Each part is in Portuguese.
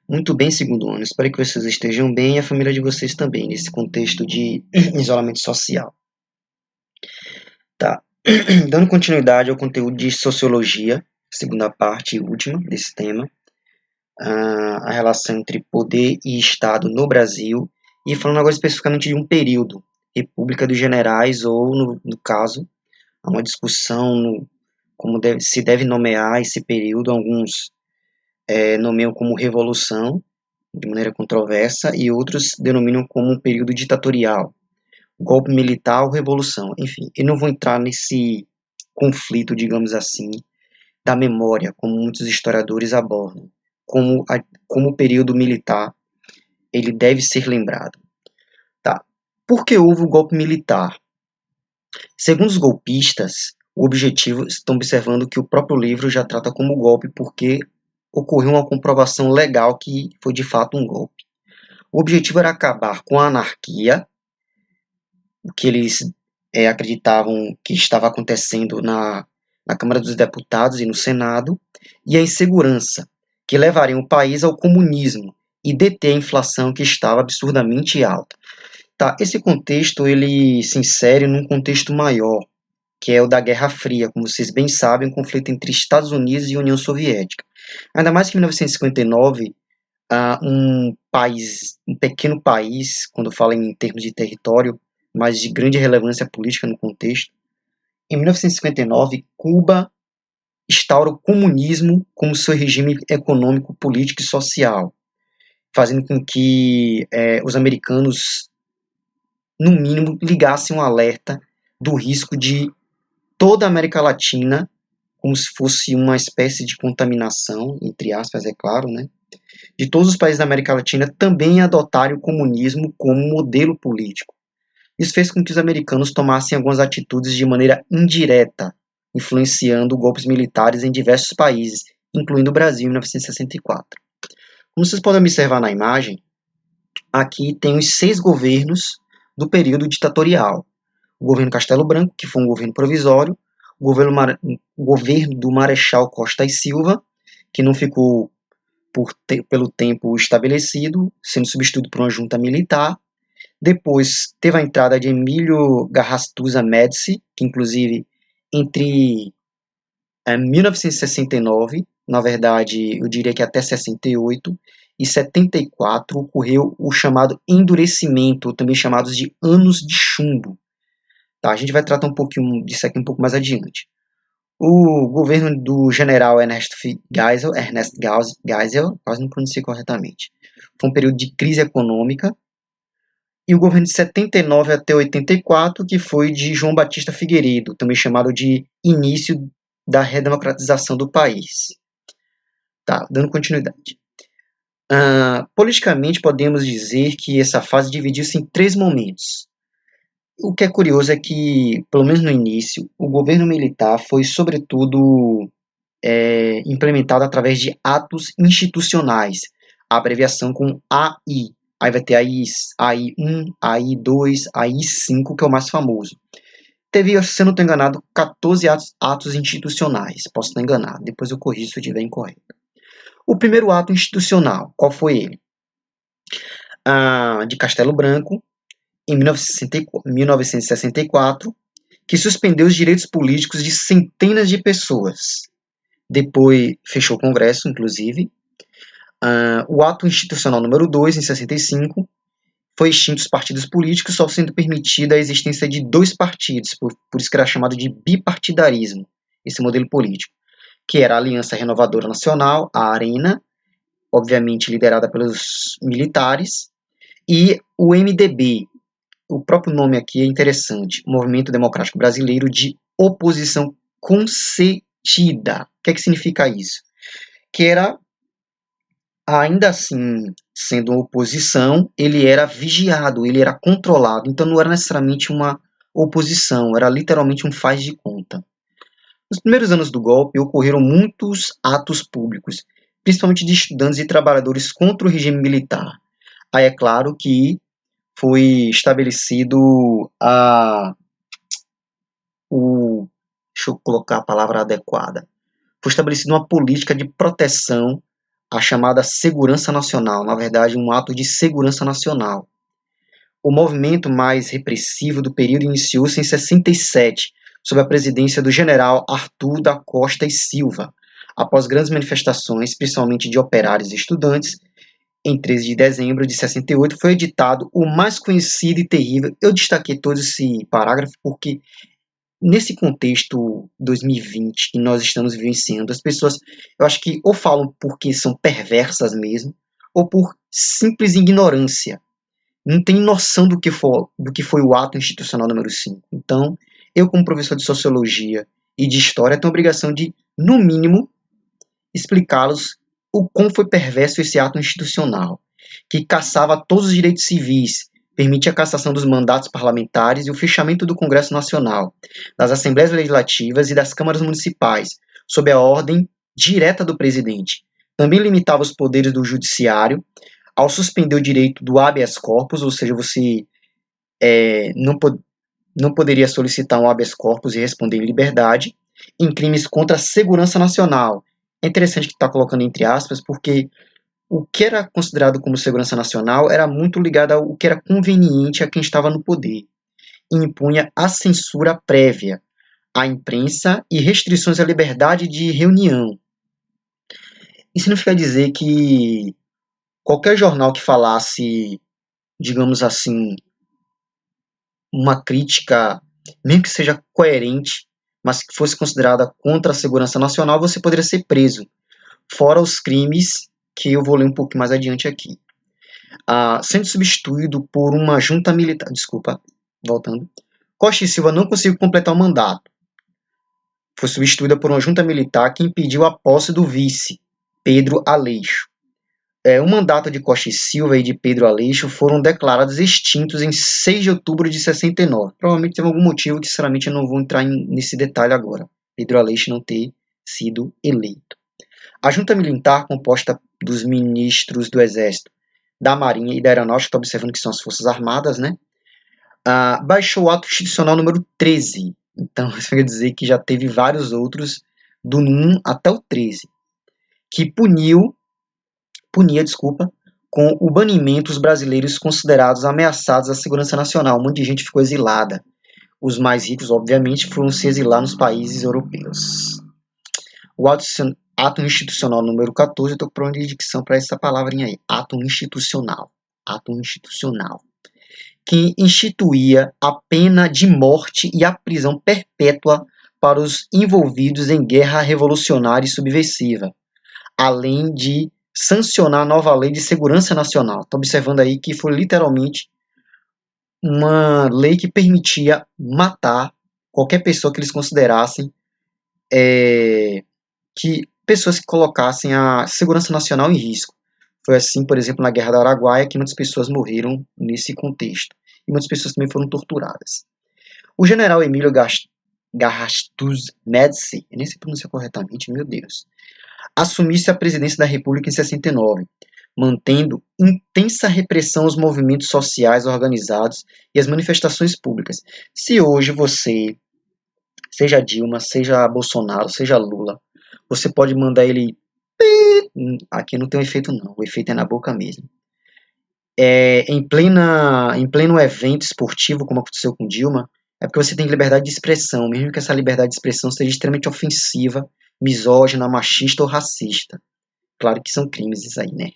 Muito bem, segundo ano. Espero que vocês estejam bem e a família de vocês também, nesse contexto de isolamento social. Tá. Dando continuidade ao conteúdo de sociologia, segunda parte e última desse tema, a relação entre poder e Estado no Brasil, e falando agora especificamente de um período, República dos Generais, ou, no caso, há uma discussão como se deve nomear esse período, alguns nomeiam como Revolução, de maneira controversa, e outros denominam como um período ditatorial, golpe militar ou revolução, enfim. Eu não vou entrar nesse conflito, digamos assim, da memória, como muitos historiadores abordam, como o período militar ele deve ser lembrado. Tá. Por que houve o golpe militar? Segundo os golpistas, o objetivo, estão observando que o próprio livro já trata como golpe, porque ocorreu uma comprovação legal que foi de fato um golpe. O objetivo era acabar com a anarquia, o que eles acreditavam que estava acontecendo na Câmara dos Deputados e no Senado, e a insegurança, que levaria o país ao comunismo e deter a inflação que estava absurdamente alta. Tá, esse contexto ele se insere num contexto maior, que é o da Guerra Fria, como vocês bem sabem, um conflito entre Estados Unidos e União Soviética. Ainda mais que em 1959, um pequeno país, quando fala em termos de território, mas de grande relevância política no contexto. Em 1959, Cuba instaura o comunismo como seu regime econômico, político e social, fazendo com que os americanos, no mínimo, ligassem um alerta do risco de toda a América Latina, como se fosse uma espécie de contaminação, entre aspas, é claro, né? De todos os países da América Latina também adotarem o comunismo como modelo político. Isso fez com que os americanos tomassem algumas atitudes de maneira indireta, influenciando golpes militares em diversos países, incluindo o Brasil em 1964. Como vocês podem observar na imagem, aqui tem os 6 governos do período ditatorial. O governo Castelo Branco, que foi um governo provisório, o governo do Marechal Costa e Silva, que não ficou pelo tempo estabelecido, sendo substituído por uma junta militar. Depois teve a entrada de Emílio Garrastazu Médici, que inclusive entre 1969, na verdade eu diria que até 68, e 74 ocorreu o chamado endurecimento, também chamados de anos de chumbo. Tá, a gente vai tratar um pouquinho disso aqui um pouco mais adiante. O governo do general Ernest Geisel, quase não pronunciei corretamente, foi um período de crise econômica, e o governo de 79 até 84, que foi de João Batista Figueiredo, também chamado de início da redemocratização do país. Tá, dando continuidade. Politicamente, podemos dizer que essa fase dividiu-se em 3 momentos. O que é curioso é que, pelo menos no início, o governo militar foi, sobretudo, implementado através de atos institucionais, a abreviação com AI. Aí vai ter AI1, AI2, AI5, que é o mais famoso. Teve, se eu não estou enganado, 14 atos institucionais. Posso estar enganado, depois eu corrijo se eu estiver incorreto. O primeiro ato institucional, qual foi ele? De Castelo Branco, em 1964, que suspendeu os direitos políticos de centenas de pessoas. Depois fechou o Congresso, inclusive. O ato institucional número 2, em 65, foi extinto os partidos políticos, só sendo permitida a existência de 2 partidos, por isso que era chamado de bipartidarismo, esse modelo político, que era a Aliança Renovadora Nacional, a ARENA, obviamente liderada pelos militares, e o MDB, o próprio nome aqui é interessante, Movimento Democrático Brasileiro de Oposição Concedida. O que é que significa isso? Que era, ainda assim, sendo uma oposição, ele era vigiado, ele era controlado, então não era necessariamente uma oposição, era literalmente um faz de conta. Nos primeiros anos do golpe, ocorreram muitos atos públicos, principalmente de estudantes e trabalhadores contra o regime militar. Aí é claro que foi estabelecido deixa eu colocar a palavra adequada, foi estabelecida uma política de proteção a chamada segurança nacional, na verdade, um ato de segurança nacional. O movimento mais repressivo do período iniciou-se em 67, sob a presidência do general Arthur da Costa e Silva. Após grandes manifestações, principalmente de operários e estudantes, em 13 de dezembro de 68 foi editado o mais conhecido e terrível. Eu destaquei todo esse parágrafo porque nesse contexto 2020 que nós estamos vivenciando, as pessoas, eu acho que ou falam porque são perversas mesmo, ou por simples ignorância. Não tem noção do que foi o ato institucional número 5. Então, eu como professor de sociologia e de história tenho a obrigação de, no mínimo, explicá-los o como foi perverso esse ato institucional, que cassava todos os direitos civis, permitia a cassação dos mandatos parlamentares e o fechamento do Congresso Nacional, das Assembleias Legislativas e das Câmaras Municipais, sob a ordem direta do presidente. Também limitava os poderes do judiciário, ao suspender o direito do habeas corpus, ou seja, você não poderia solicitar um habeas corpus e responder em liberdade, em crimes contra a segurança nacional. É interessante que está colocando entre aspas, porque o que era considerado como segurança nacional era muito ligado ao que era conveniente a quem estava no poder, e impunha a censura prévia à imprensa e restrições à liberdade de reunião. Isso significa dizer que qualquer jornal que falasse, digamos assim, uma crítica, mesmo que seja coerente, mas que fosse considerada contra a segurança nacional, você poderia ser preso, fora os crimes que eu vou ler um pouco mais adiante aqui. Sendo substituído por uma junta militar. Desculpa, voltando. Costa e Silva não conseguiu completar o mandato. Foi substituída por uma junta militar que impediu a posse do vice, Pedro Aleixo. O mandato de Costa e Silva e de Pedro Aleixo foram declarados extintos em 6 de outubro de 69. Provavelmente teve algum motivo que, sinceramente, eu não vou entrar nesse detalhe agora. Pedro Aleixo não ter sido eleito. A junta militar, composta dos ministros do Exército, da Marinha e da Aeronáutica, está observando que são as Forças Armadas, né? Baixou o ato institucional número 13. Então, isso quer dizer que já teve vários outros, do 1 até o 13, que punia, com o banimento os brasileiros considerados ameaçados à segurança nacional. Um monte de gente ficou exilada. Os mais ricos, obviamente, foram se exilar nos países europeus. O ato institucional número 14, eu estou procurando de dicção para essa palavrinha aí. Ato institucional. Ato institucional. Que instituía a pena de morte e a prisão perpétua para os envolvidos em guerra revolucionária e subversiva, além de sancionar a nova lei de segurança nacional. Está observando aí que foi literalmente uma lei que permitia matar qualquer pessoa que eles considerassem que pessoas que colocassem a segurança nacional em risco. Foi assim, por exemplo, na Guerra do Araguaia, que muitas pessoas morreram nesse contexto. E muitas pessoas também foram torturadas. O general Emílio Garrastus Médici, eu nem sei pronunciar corretamente, meu Deus, assumisse a presidência da República em 69, mantendo intensa repressão aos movimentos sociais organizados e às manifestações públicas. Se hoje você, seja Dilma, seja Bolsonaro, seja Lula, você pode mandar ele... Aqui não tem um efeito não, o efeito é na boca mesmo. Em pleno evento esportivo, como aconteceu com Dilma, é porque você tem liberdade de expressão, mesmo que essa liberdade de expressão seja extremamente ofensiva, misógina, machista ou racista. Claro que são crimes isso aí, né?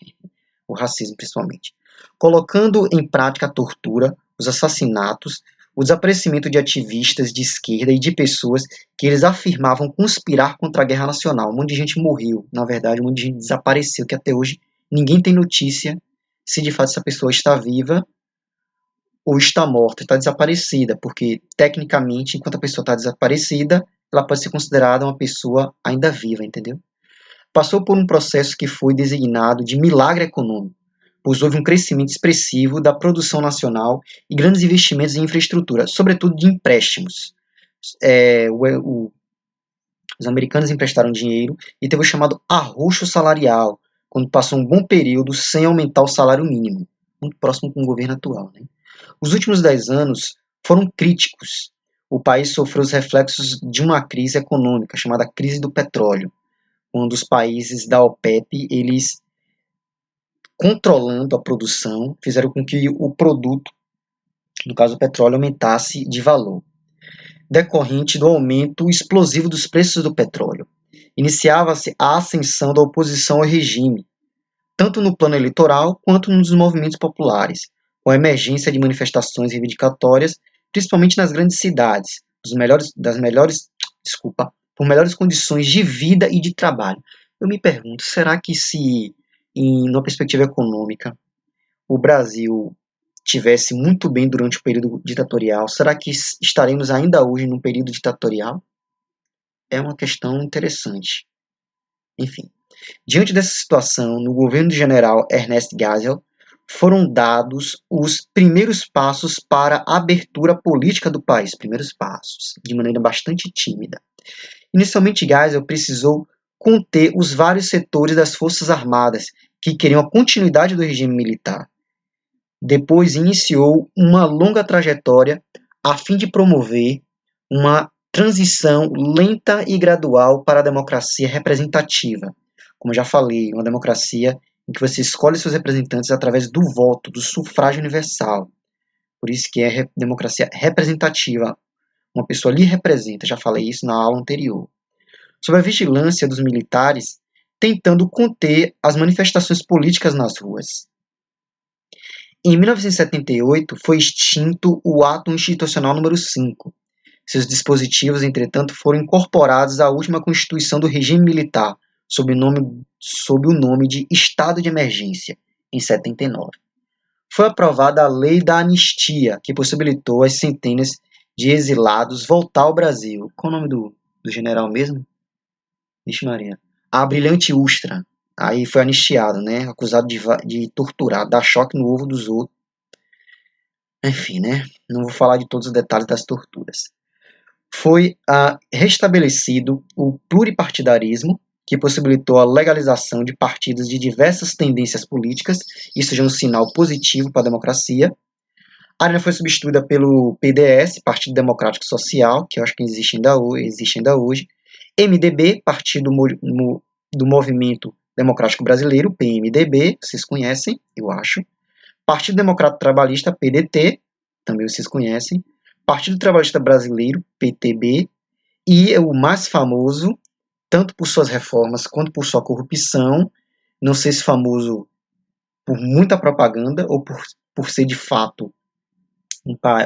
O racismo, principalmente. Colocando em prática a tortura, os assassinatos, o desaparecimento de ativistas de esquerda e de pessoas que eles afirmavam conspirar contra a guerra nacional. Um monte de gente morreu, na verdade, um monte de gente desapareceu, que até hoje ninguém tem notícia se de fato essa pessoa está viva ou está morta, está desaparecida, porque tecnicamente, enquanto a pessoa está desaparecida, ela pode ser considerada uma pessoa ainda viva, entendeu? Passou por um processo que foi designado de milagre econômico, pois houve um crescimento expressivo da produção nacional e grandes investimentos em infraestrutura, sobretudo de empréstimos. Os americanos emprestaram dinheiro e teve o chamado arroxo salarial, quando passou um bom período sem aumentar o salário mínimo, muito próximo com o governo atual, né? Os últimos 10 anos foram críticos. O país sofreu os reflexos de uma crise econômica chamada crise do petróleo, quando os países da OPEP eles controlando a produção, fizeram com que o produto, no caso o petróleo, aumentasse de valor, decorrente do aumento explosivo dos preços do petróleo. Iniciava-se a ascensão da oposição ao regime, tanto no plano eleitoral quanto nos movimentos populares, com a emergência de manifestações reivindicatórias, principalmente nas grandes cidades, por melhores condições de vida e de trabalho. Eu me pergunto, será que se, numa perspectiva econômica, o Brasil tivesse muito bem durante o período ditatorial, será que estaremos ainda hoje num período ditatorial? É uma questão interessante. Enfim, diante dessa situação, no governo do general Ernest Geisel, foram dados os primeiros passos para a abertura política do país, primeiros passos, de maneira bastante tímida. Inicialmente, Geisel precisou conter os vários setores das Forças Armadas que queriam a continuidade do regime militar. Depois iniciou uma longa trajetória a fim de promover uma transição lenta e gradual para a democracia representativa. Como já falei, uma democracia em que você escolhe seus representantes através do voto, do sufrágio universal. Por isso que é democracia representativa. Uma pessoa lhe representa, já falei isso na aula anterior. Sob a vigilância dos militares, tentando conter as manifestações políticas nas ruas. Em 1978, foi extinto o Ato Institucional número 5. Seus dispositivos, entretanto, foram incorporados à última Constituição do regime militar, sob o nome de Estado de Emergência, em 79. Foi aprovada a Lei da Anistia, que possibilitou às centenas de exilados voltar ao Brasil. Qual é o nome do general mesmo? Vixe Maria. A Brilhante Ustra. Aí foi anistiado, né? Acusado de torturar, dar choque no ovo dos outros. Enfim, né? Não vou falar de todos os detalhes das torturas. Foi restabelecido o pluripartidarismo, que possibilitou a legalização de partidos de diversas tendências políticas. Isso já é um sinal positivo para a democracia. A Arena foi substituída pelo PDS, Partido Democrático Social, que eu acho que existe ainda hoje. MDB, Partido do Movimento Democrático Brasileiro, PMDB, vocês conhecem, eu acho. Partido Democrata Trabalhista, PDT, também vocês conhecem. Partido Trabalhista Brasileiro, PTB. E o mais famoso, tanto por suas reformas quanto por sua corrupção, não sei se famoso por muita propaganda ou por ser de fato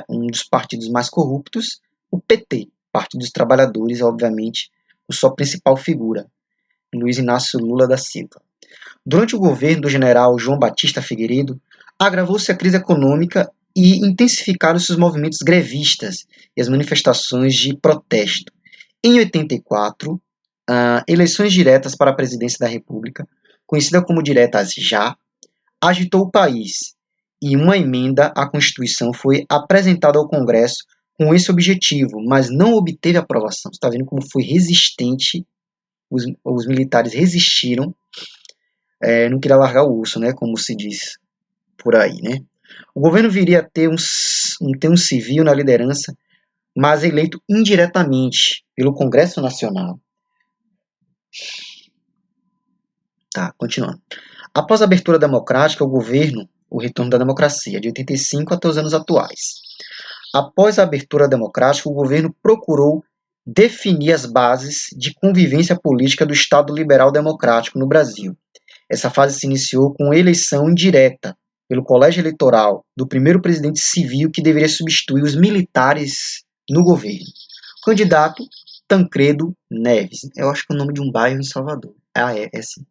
um dos partidos mais corruptos, o PT, Partido dos Trabalhadores, obviamente, com sua principal figura, Luiz Inácio Lula da Silva. Durante o governo do general João Batista Figueiredo, agravou-se a crise econômica e intensificaram-se os movimentos grevistas e as manifestações de protesto. Em 84, eleições diretas para a presidência da República, conhecida como diretas já, agitou o país e uma emenda à Constituição foi apresentada ao Congresso com esse objetivo, mas não obteve aprovação. Você está vendo como foi resistente, os militares resistiram, não queria largar o osso, né, como se diz por aí, né? O governo viria a ter um civil na liderança, mas eleito indiretamente pelo Congresso Nacional. Tá, continuando. Após a abertura democrática, o retorno da democracia, de 85 até os anos atuais. Após a abertura democrática, o governo procurou definir as bases de convivência política do Estado liberal democrático no Brasil. Essa fase se iniciou com eleição indireta pelo colégio eleitoral do primeiro presidente civil que deveria substituir os militares no governo. O candidato Tancredo Neves. Eu acho que é o nome de um bairro em Salvador. É sim.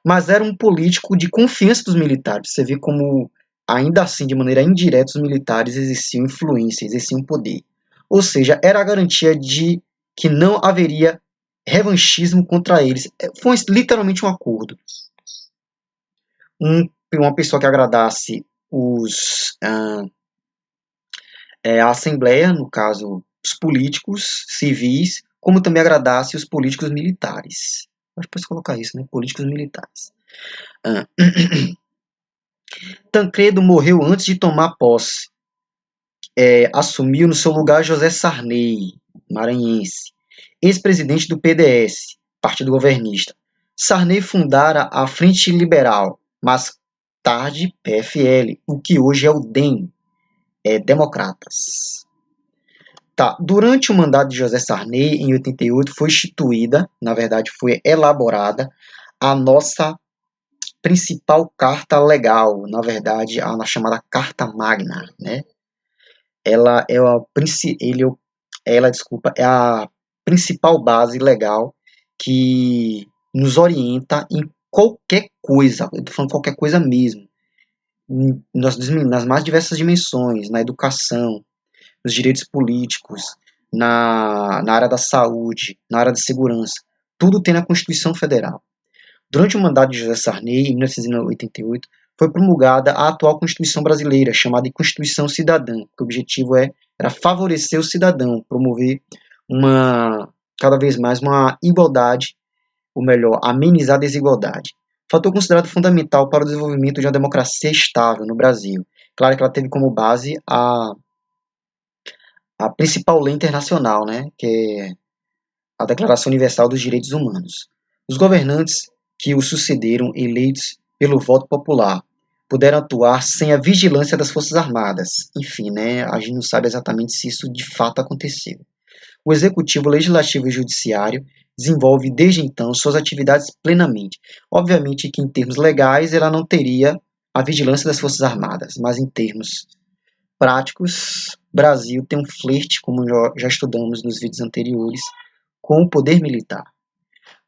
Mas era um político de confiança dos militares. Você vê como, ainda assim, de maneira indireta, os militares exerciam influência, exerciam poder. Ou seja, era a garantia de que não haveria revanchismo contra eles. Foi literalmente um acordo. Uma pessoa que agradasse a Assembleia, no caso, os políticos civis, como também agradasse os políticos militares. Acho que pode colocar isso, né? Políticos militares. Tancredo morreu antes de tomar posse. Assumiu no seu lugar José Sarney, maranhense, ex-presidente do PDS, Partido Governista. Sarney fundara a Frente Liberal, mais tarde PFL, o que hoje é o DEM, Democratas. Tá, durante o mandato de José Sarney, em 88, foi instituída, na verdade foi elaborada, a nossa principal carta legal, na verdade, a chamada Carta Magna, né? Ela é desculpa, é a principal base legal que nos orienta em qualquer coisa, eu tô falando qualquer coisa mesmo, nas mais diversas dimensões, na educação, nos direitos políticos, na área da saúde, na área da segurança, tudo tem na Constituição Federal. Durante o mandato de José Sarney, em 1988, foi promulgada a atual Constituição brasileira, chamada de Constituição Cidadã, que o objetivo era favorecer o cidadão, promover cada vez mais uma igualdade, ou melhor, amenizar a desigualdade. Fator considerado fundamental para o desenvolvimento de uma democracia estável no Brasil. Claro que ela teve como base a principal lei internacional, né, que é a Declaração Universal dos Direitos Humanos. Os governantes que o sucederam, eleitos pelo voto popular, puderam atuar sem a vigilância das Forças Armadas. Enfim, né, a gente não sabe exatamente se isso de fato aconteceu. O Executivo, Legislativo e Judiciário desenvolve desde então suas atividades plenamente. Obviamente que em termos legais ela não teria a vigilância das Forças Armadas, mas em termos práticos, Brasil tem um flerte, como já estudamos nos vídeos anteriores, com o poder militar.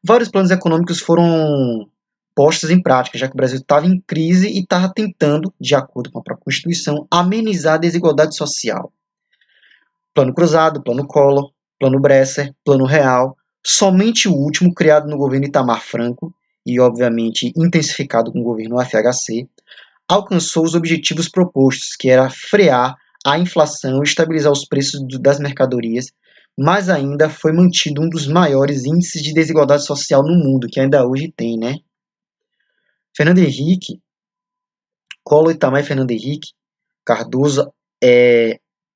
Vários planos econômicos foram postos em prática, já que o Brasil estava em crise e estava tentando, de acordo com a própria Constituição, amenizar a desigualdade social. Plano Cruzado, Plano Collor, Plano Bresser, Plano Real, somente o último, criado no governo Itamar Franco e, obviamente, intensificado com o governo FHC, alcançou os objetivos propostos, que era frear a inflação, estabilizar os preços das mercadorias, mas ainda foi mantido um dos maiores índices de desigualdade social no mundo, que ainda hoje tem, né? Fernando Henrique, Collor, Itamar e Fernando Henrique Cardoso,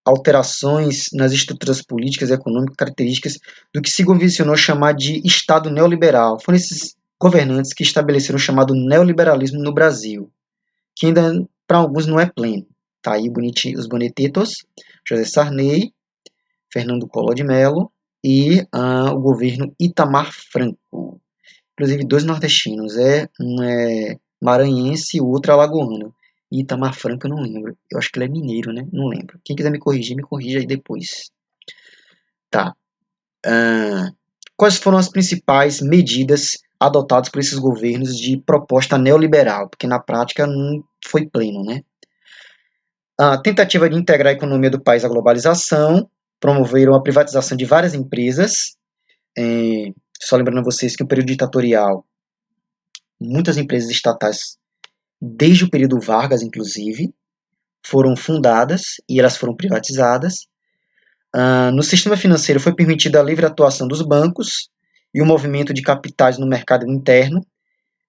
alterações nas estruturas políticas e econômicas características do que se convencionou chamar de Estado neoliberal. Foram esses governantes que estabeleceram o chamado neoliberalismo no Brasil, que ainda para alguns não é pleno. Tá aí os bonititos, José Sarney, Fernando Collor de Mello e o governo Itamar Franco. Inclusive dois nordestinos, um é maranhense e o outro é alagoano. E Itamar Franco eu não lembro. Eu acho que ele é mineiro, né? Não lembro. Quem quiser me corrija aí depois. Tá. Quais foram as principais medidas adotadas por esses governos de proposta neoliberal? Porque na prática não foi pleno, né? A tentativa de integrar a economia do país à globalização, promoveram a privatização de várias empresas. Só lembrando a vocês que no período ditatorial, muitas empresas estatais, desde o período Vargas, inclusive, foram fundadas e elas foram privatizadas. No sistema financeiro foi permitida a livre atuação dos bancos e o movimento de capitais no mercado interno.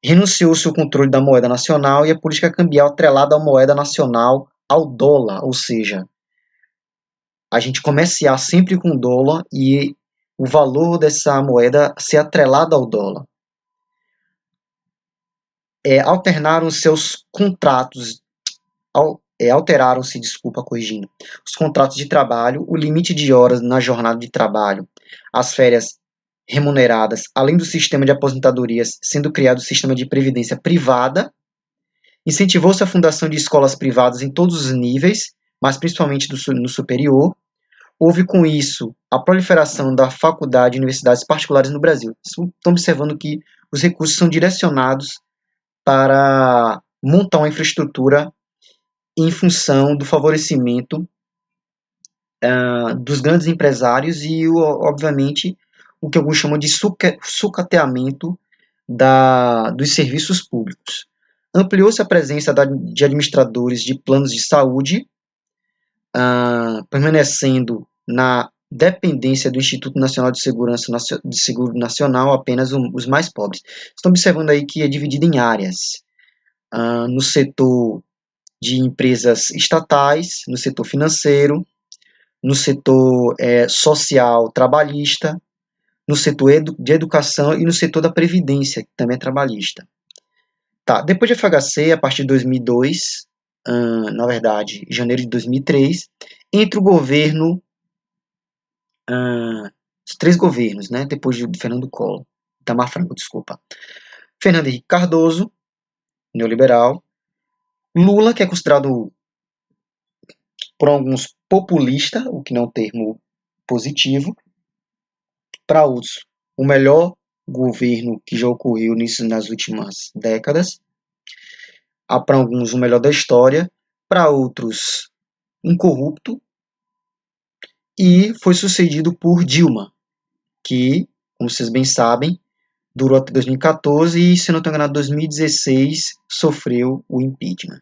Renunciou-se o controle da moeda nacional e a política cambial atrelada à moeda nacional, ao dólar, ou seja, a gente comerciar sempre com dólar e o valor dessa moeda ser atrelado ao dólar. Alteraram seus contratos, alteraram-se, corrigindo, os contratos de trabalho, o limite de horas na jornada de trabalho, as férias remuneradas, além do sistema de aposentadorias, sendo criado o sistema de previdência privada. Incentivou-se a fundação de escolas privadas em todos os níveis, mas principalmente no superior. Houve com isso a proliferação da faculdade e universidades particulares no Brasil. Estão observando que os recursos são direcionados para montar uma infraestrutura em função do favorecimento dos grandes empresários e, obviamente, o que alguns chamam de sucateamento dos serviços públicos. Ampliou-se a presença de administradores de planos de saúde, permanecendo na dependência do Instituto Nacional de Seguro Nacional apenas os mais pobres. Estão observando aí que é dividido em áreas. No setor de empresas estatais, no setor financeiro, no setor social trabalhista, no setor de educação e no setor da previdência, que também é trabalhista. Tá, depois de FHC, a partir de 2002, na verdade, janeiro de 2003, entre o governo, os três governos, né, depois de Fernando Collor, Itamar Franco, desculpa, Fernando Henrique Cardoso, neoliberal, Lula, que é considerado por alguns populista, o que não é um termo positivo, para outros, o melhor governo que já ocorreu nisso nas últimas décadas, para alguns o melhor da história, para outros incorrupto, e foi sucedido por Dilma, que, como vocês bem sabem, durou até 2014 e, se não estou enganado, 2016 sofreu o impeachment.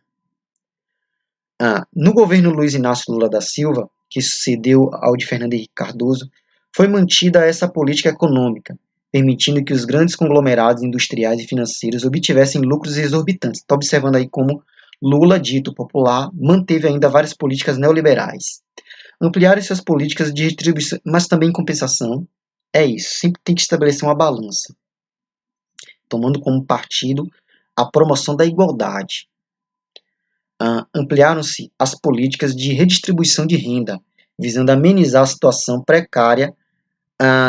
No governo Luiz Inácio Lula da Silva, que sucedeu ao de Fernando Henrique Cardoso, foi mantida essa política econômica, permitindo que os grandes conglomerados industriais e financeiros obtivessem lucros exorbitantes. Está observando aí como Lula, dito popular, manteve ainda várias políticas neoliberais. Ampliar suas políticas de retribuição, mas também em compensação. É isso, sempre tem que estabelecer uma balança, tomando como partido a promoção da igualdade. Ampliaram-se as políticas de redistribuição de renda, visando amenizar a situação precária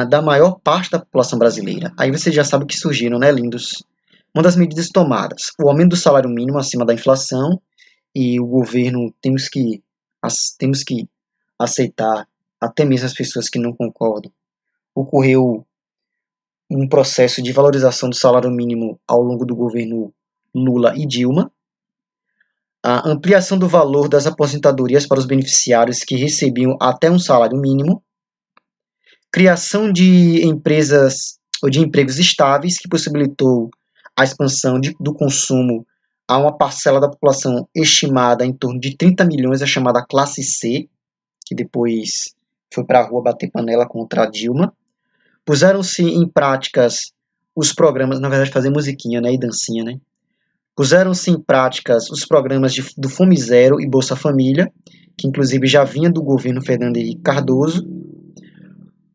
da maior parte da população brasileira. Aí você já sabe o que surgiram, né, lindos? Uma das medidas tomadas, o aumento do salário mínimo acima da inflação, e o governo temos que aceitar, até mesmo as pessoas que não concordam. Ocorreu um processo de valorização do salário mínimo ao longo do governo Lula e Dilma, a ampliação do valor das aposentadorias para os beneficiários que recebiam até um salário mínimo, criação de empresas ou de empregos estáveis, que possibilitou a expansão do consumo a uma parcela da população estimada em torno de 30 milhões, a chamada classe C, que depois foi para a rua bater panela contra a Dilma. Puseram-se em práticas os programas, na verdade fazer musiquinha, né, e dancinha, né? Puseram-se em práticas os programas do Fome Zero e Bolsa Família, que inclusive já vinha do governo Fernando Henrique Cardoso,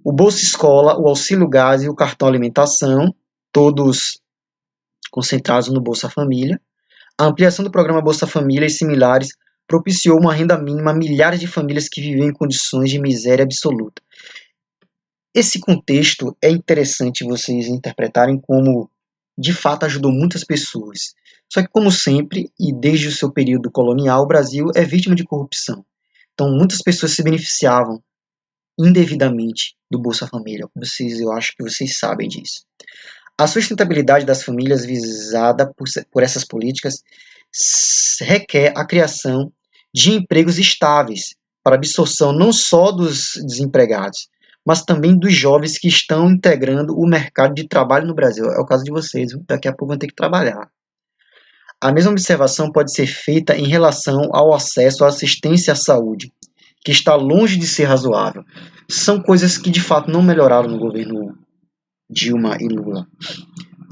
o Bolsa Escola, o Auxílio Gás e o Cartão Alimentação, todos concentrados no Bolsa Família. A ampliação do programa Bolsa Família e similares propiciou uma renda mínima a milhares de famílias que viviam em condições de miséria absoluta. Esse contexto é interessante vocês interpretarem como, de fato, ajudou muitas pessoas. Só que, como sempre, e desde o seu período colonial, o Brasil é vítima de corrupção. Então, muitas pessoas se beneficiavam indevidamente do Bolsa Família. Eu acho que vocês sabem disso. A sustentabilidade das famílias visada por essas políticas requer a criação de empregos estáveis para absorção não só dos desempregados, mas também dos jovens que estão integrando o mercado de trabalho no Brasil. É o caso de vocês, daqui a pouco vão ter que trabalhar. A mesma observação pode ser feita em relação ao acesso à assistência à saúde, que está longe de ser razoável. São coisas que de fato não melhoraram no governo Dilma e Lula.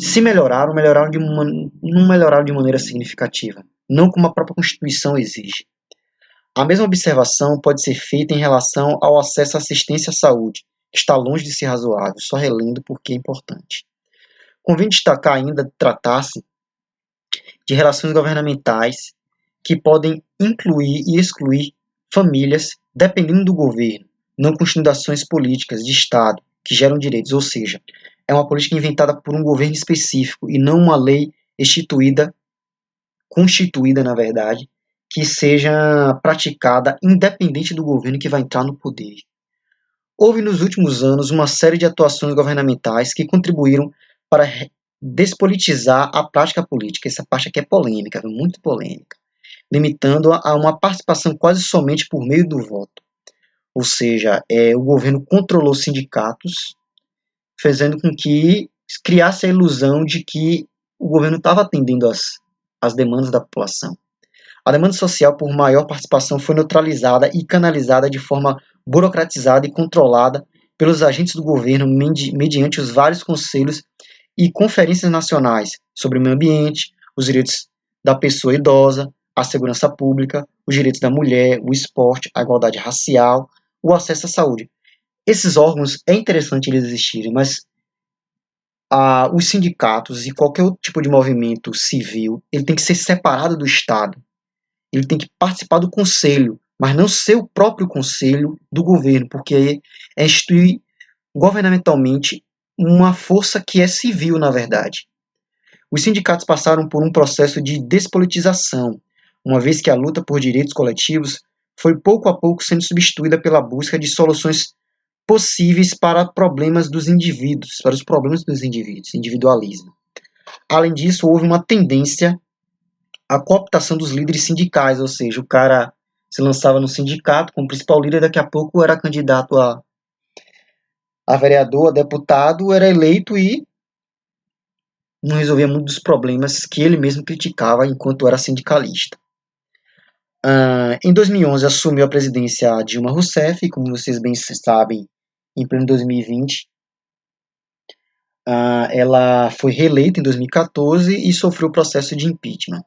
Se melhoraram, não melhoraram de maneira significativa, não como a própria Constituição exige. A mesma observação pode ser feita em relação ao acesso à assistência à saúde, que está longe de ser razoável, só relendo porque é importante. Convém destacar ainda tratar-se de relações governamentais que podem incluir e excluir famílias dependendo do governo, não constituindo ações políticas de Estado que geram direitos, ou seja, é uma política inventada por um governo específico e não uma lei constituída, na verdade, que seja praticada independente do governo que vai entrar no poder. Houve nos últimos anos uma série de atuações governamentais que contribuíram para despolitizar a prática política. Essa parte aqui é polêmica, muito polêmica, limitando-a a uma participação quase somente por meio do voto. Ou seja, o governo controlou sindicatos, fazendo com que criasse a ilusão de que o governo estava atendendo às demandas da população. A demanda social por maior participação foi neutralizada e canalizada de forma burocratizada e controlada pelos agentes do governo mediante os vários conselhos e conferências nacionais sobre o meio ambiente, os direitos da pessoa idosa, a segurança pública, os direitos da mulher, o esporte, a igualdade racial, o acesso à saúde. Esses órgãos é interessante eles existirem, mas os sindicatos e qualquer outro tipo de movimento civil, ele tem que ser separado do Estado. Ele tem que participar do conselho, mas não ser o próprio conselho do governo, porque é instituir governamentalmente uma força que é civil, na verdade. Os sindicatos passaram por um processo de despolitização, uma vez que a luta por direitos coletivos foi pouco a pouco sendo substituída pela busca de soluções possíveis para problemas dos indivíduos, para os problemas dos indivíduos, individualismo. Além disso, houve uma tendência à cooptação dos líderes sindicais, ou seja, o cara se lançava no sindicato como principal líder, daqui a pouco era candidato a vereador, a deputado, era eleito e não resolvia muitos dos problemas que ele mesmo criticava enquanto era sindicalista. Em 2011 assumiu a presidência a Dilma Rousseff, e como vocês bem sabem, em pleno 2020, ela foi reeleita em 2014 e sofreu o processo de impeachment.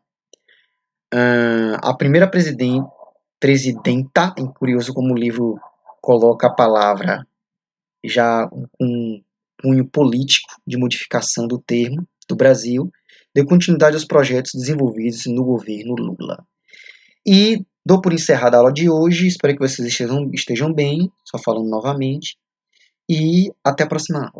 A primeira presidenta, é curioso como o livro coloca a palavra já com um cunho político de modificação do termo, do Brasil, deu continuidade aos projetos desenvolvidos no governo Lula. E dou por encerrada a aula de hoje, espero que vocês estejam bem, só falando novamente, e até a próxima aula.